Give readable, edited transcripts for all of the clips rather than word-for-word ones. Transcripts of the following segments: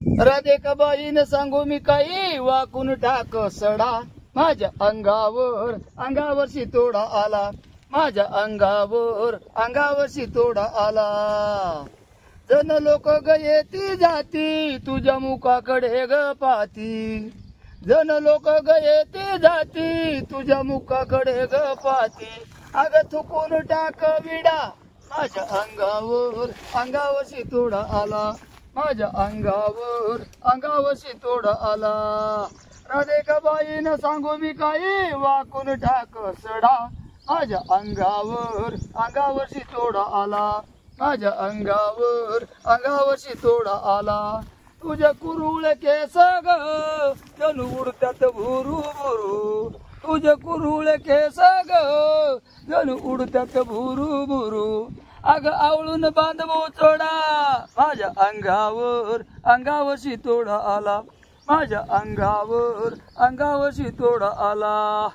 राधिका बाईनं सांगू मी काही वाकून टाक सडा माझ्या अंगावरशी तोडा आला माझ्या अंगावरशी तोडा आला जन लोक गये ती जाती तुझ्या मुखाकडे ग पाती जन लोक गये ती जाती तुझ्या मुखाकडे ग पाती अग थुकून टाक विडा माझ्या अंगावरशी तोडा आला माझ्या अंगावरशी तोडा आला राधिका बाईनं सांगू मी काही वाकून टाक सडा माझ्या अंगावरशी तोडा आला माझ्या अंगावरशी तोडा आला तुझ्या कुरुळ केस ग जणू उडतात भुरू भुरू तुझे कुरुळ केस ग जणू उडतात भुरू भुरू अग आवळून बांधवू चोडा माझ्या अंगावरशी तोडा आला माझ्या अंगावरशी तोडा आला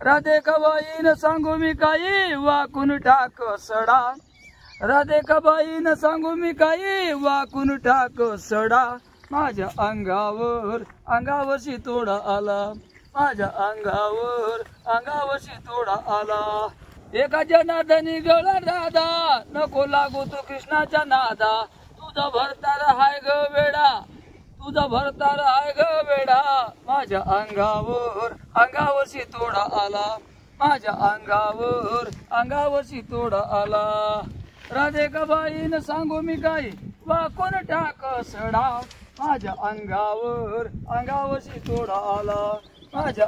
राधिका बाईनं सांगू मी काही वाकून टाक सडा राधिका बाईनं सांगू मी काही वाकून टाक सडा माझ्या अंगावरशी तोडा आला माझ्या अंगावरशी तोडा आला एका जनार्दनी गळा दादा नको लागू तू कृष्णाच्या नादा तुझा भरतार हाय ग वेडा तुझा भरतार हाय ग वेडा माझ्या अंगावरशी तोडा आला माझ्या अंगावरशी तोडा आला राधिका बाईनं सांगू मी काही वाकून टाक सडा माझ्या अंगावरशी तोडा आला माझ्या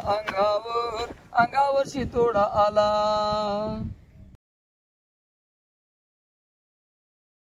अंगावरशी तोडा आला।